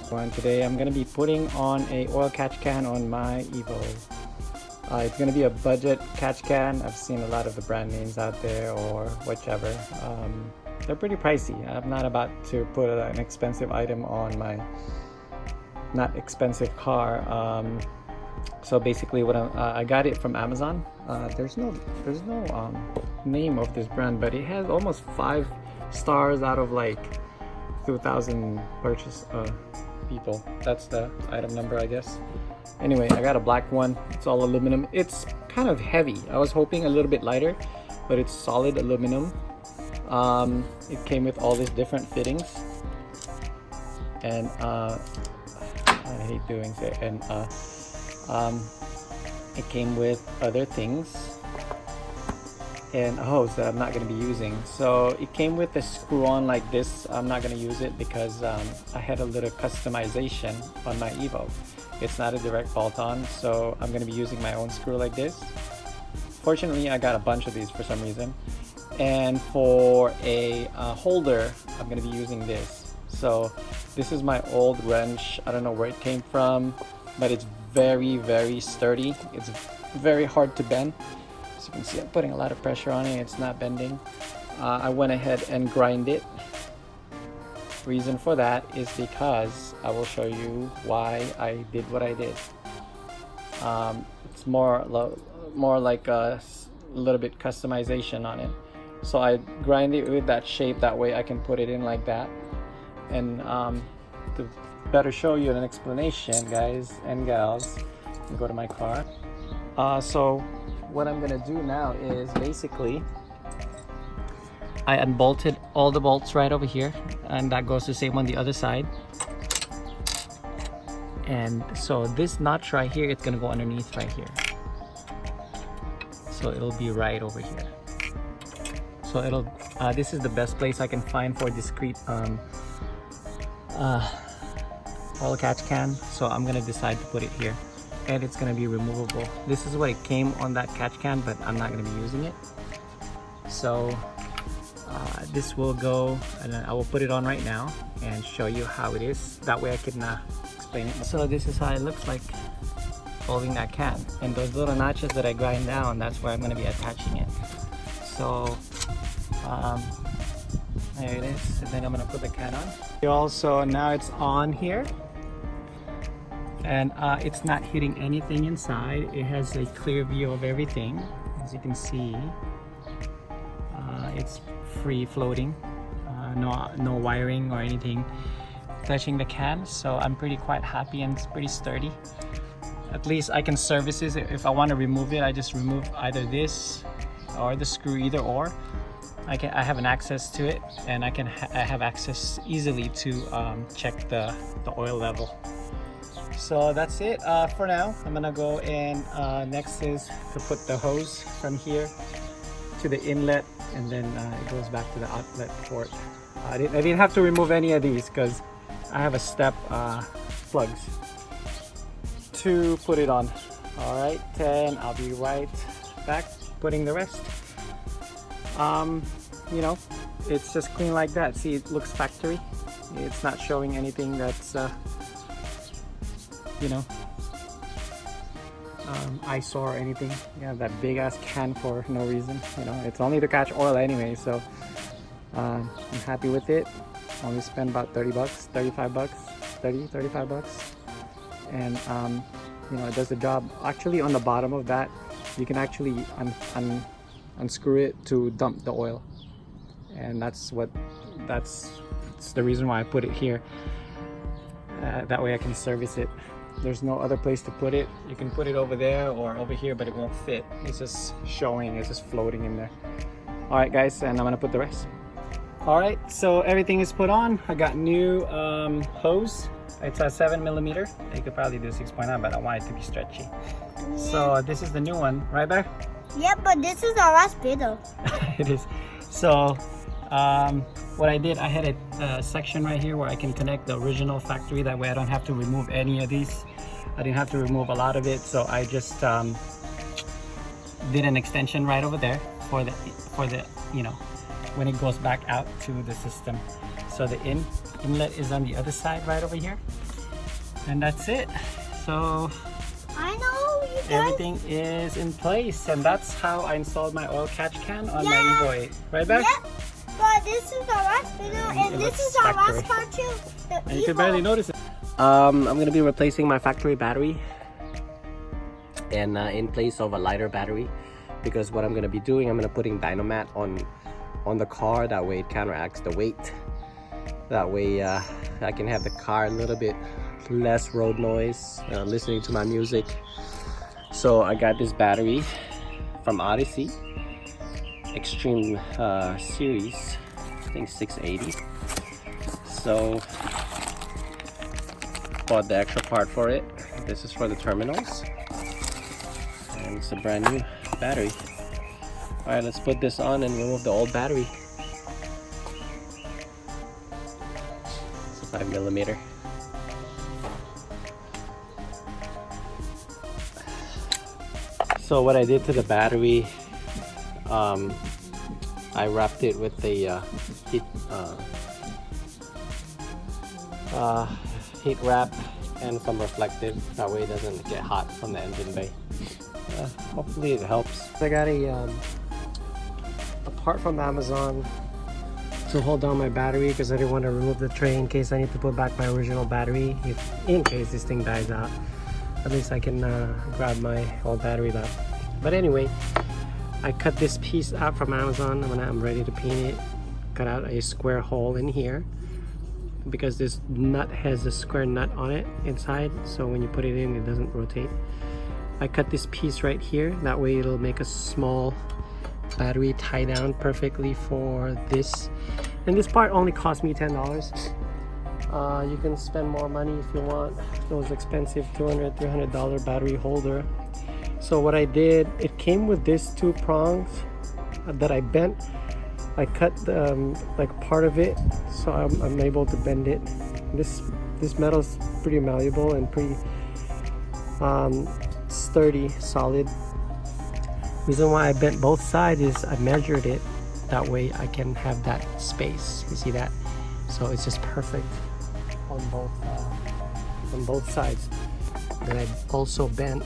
Today I'm going to be putting on a oil catch can on my Evo. It's going to be a budget catch can. I've seen a lot of the brand names out there or whichever. They're pretty pricey. I'm not about to put an expensive item on my not expensive car. So basically what I got it from Amazon. There's no name of this brand, but it has almost 5 stars out of like 2,000 purchase people. That's the item number, I guess. Anyway, I got a black one. It's all aluminum. It's kind of heavy. I was hoping a little bit lighter, but it's solid aluminum. It came with all these different fittings, and I hate doing it. And it came with other things and a hose that I'm not going to be using. So it came with a screw-on like this. I'm not going to use it because I had a little customization on my Evo. It's not a direct bolt-on, so I'm going to be using my own screw like this. Fortunately, I got a bunch of these for some reason. And for a holder, I'm going to be using this. So this is my old wrench. I don't know where it came from, but it's very sturdy. It's very hard to bend. As you can see, I'm putting a lot of pressure on it. It's not bending. I went ahead and grind it. Reason for that is because I will show you why I did what I did. It's more like a little bit customization on it. So I grind it with that shape, that way I can put it in like that. And to better show you an explanation, guys and gals, go to my car. So what I'm gonna do now is basically I unbolted all the bolts right over here, and that goes the same on the other side. And so this notch right here, it's gonna go underneath right here. So it'll be right over here. So it'll, this is the best place I can find for discrete oil catch can. So I'm gonna decide to put it here. And it's gonna be removable. This is what it came on that catch can, but I'm not gonna be using it. So this will go, and I will put it on right now and show you how it is. That way I can explain it. So this is how it looks like holding that can. And those little notches that I grind down, that's where I'm gonna be attaching it. So there it is. And then I'm gonna put the can on. Also, now it's on here. And it's not hitting anything inside. It has a clear view of everything. As you can see, it's free floating, no wiring or anything touching the can. So I'm quite happy, and it's pretty sturdy. At least I can service it. If I want to remove it, I just remove either this or the screw, either or. I have an access to it, and I have access easily to check the oil level. So that's it for now. I'm gonna go, and next is to put the hose from here to the inlet, and then it goes back to the outlet port. I didn't have to remove any of these because I have a step plugs to put it on. All right, then I'll be right back putting the rest. You know, it's just clean like that. See, it looks factory. It's not showing anything that's you know, eyesore or anything. Yeah, that big ass can for no reason. You know, it's only to catch oil anyway, so I'm happy with it. Only spent about 30 bucks, 35 bucks, 35 bucks. And you know, it does the job. Actually, on the bottom of that, you can actually unscrew it to dump the oil. And that's the reason why I put it here. That way I can service it. There's no other place to put it. You can put it over there or over here, but it won't fit. It's just showing, it's just floating in there. All right, guys, and I'm gonna put the rest. All right, so everything is put on. I got new hose. It's a 7mm. You could probably do 6.9, but I want it to be stretchy. Yeah. So this is the new one, right, Bear? Yeah, but this is our last video. It is. So what I did, I had a section right here where I can connect the original factory. That way I don't have to remove any of these. I didn't have to remove a lot of it, so I just did an extension right over there for the you know, when it goes back out to the system. So the inlet is on the other side right over here. And that's it. So I know you guys. everything is in place, and that's how I installed my oil catch can on my Yeah. Evo 8. Right, Beck? Yep. But this is our last video, and It this looks is our last factory. part too. The And you can Evo. barely notice it. I'm gonna be replacing my factory battery and in place of a lighter battery, because what I'm gonna be doing, I'm gonna putting Dynamat on the car. That way it counteracts the weight. That way I can have the car a little bit less road noise, listening to my music. So I got this battery from Odyssey Extreme series, I think 680. So bought the extra part for it. This is for the terminals, and it's a brand new battery. All right, let's put this on and remove the old battery. It's a 5mm. So what I did to the battery, I wrapped it with the heat wrap and some reflective, that way it doesn't get hot from the engine bay. Hopefully it helps. I got a part from Amazon to hold down my battery, because I didn't want to remove the tray in case I need to put back my original battery, in case this thing dies out. At least I can grab my old battery back. But anyway, I cut this piece out from Amazon when I'm ready to paint it. Cut out a square hole in here, because this nut has a square nut on it inside, so when you put it in, it doesn't rotate. I cut this piece right here, that way it'll make a small battery tie down perfectly for this. And this part only cost me $10. You can spend more money if you want those expensive $200, $300 battery holder. So what I did, it came with this 2 prongs that I bent. I cut like part of it, so I'm able to bend it. This metal's pretty malleable and pretty sturdy, solid. Reason why I bent both sides is I measured it, that way I can have that space. You see that? So it's just perfect on both sides. Then I also bent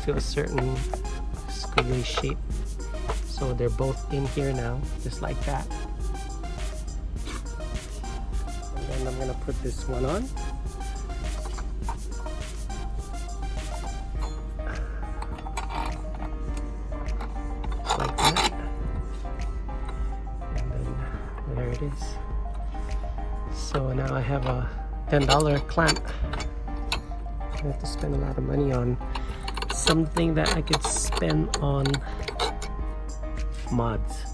to a certain squiggly shape. So they're both in here now, just like that. And then I'm gonna put this one on. Like that. And then there it is. So now I have a $10 clamp. I have to spend a lot of money on something that I could spend on mods.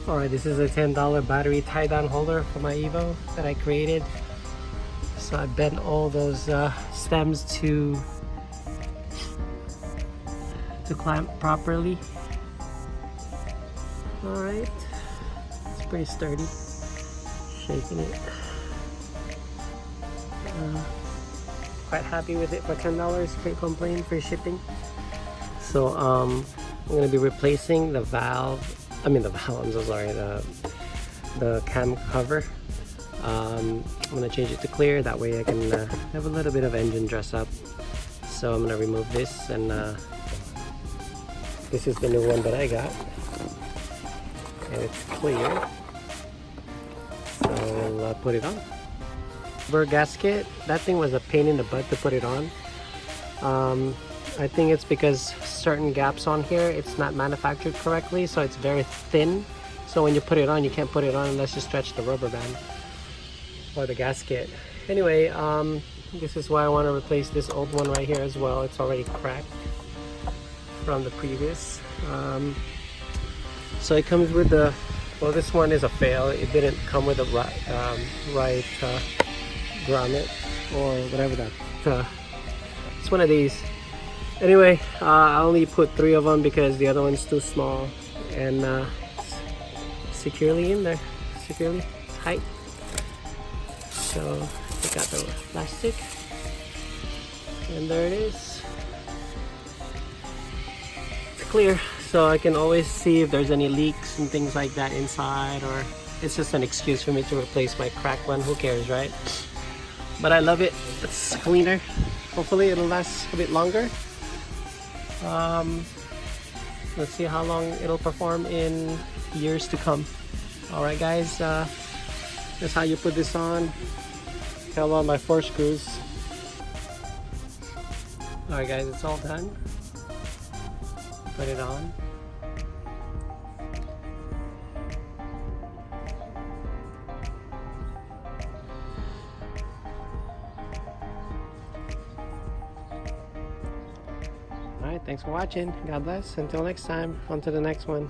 Alright, this is a $10 battery tie-down holder for my Evo that I created. So I bent all those stems to clamp properly. Alright, it's pretty sturdy. Shaking it. Quite happy with it for $10. Can't complain, free shipping. So I'm gonna be replacing the valve. I'm so sorry, the cam cover. I'm gonna change it to clear, that way I can have a little bit of engine dress up. So I'm gonna remove this, and this is the new one that I got, and it's clear. So we'll put it on. Rubber gasket, that thing was a pain in the butt to put it on. I think it's because certain gaps on here, it's not manufactured correctly, so it's very thin. So when you put it on, you can't put it on unless you stretch the rubber band or the gasket. Anyway, this is why I want to replace this old one right here as well. It's already cracked from the previous. So it comes with the, well, this one is a fail. It didn't come with the right grommet or whatever that. It's one of these. Anyway, I only put 3 of them because the other one's too small, and securely in there, securely tight. So I got the plastic, and there it is. It's clear, so I can always see if there's any leaks and things like that inside, or it's just an excuse for me to replace my cracked one. Who cares, right? but I love it. It's cleaner. Hopefully it'll last a bit longer. Let's see how long it'll perform in years to come. Alright guys, that's how you put this on. Held on by 4 screws. Alright guys, it's all done. Put it on. Alright, thanks for watching. God bless. Until next time, on to the next one.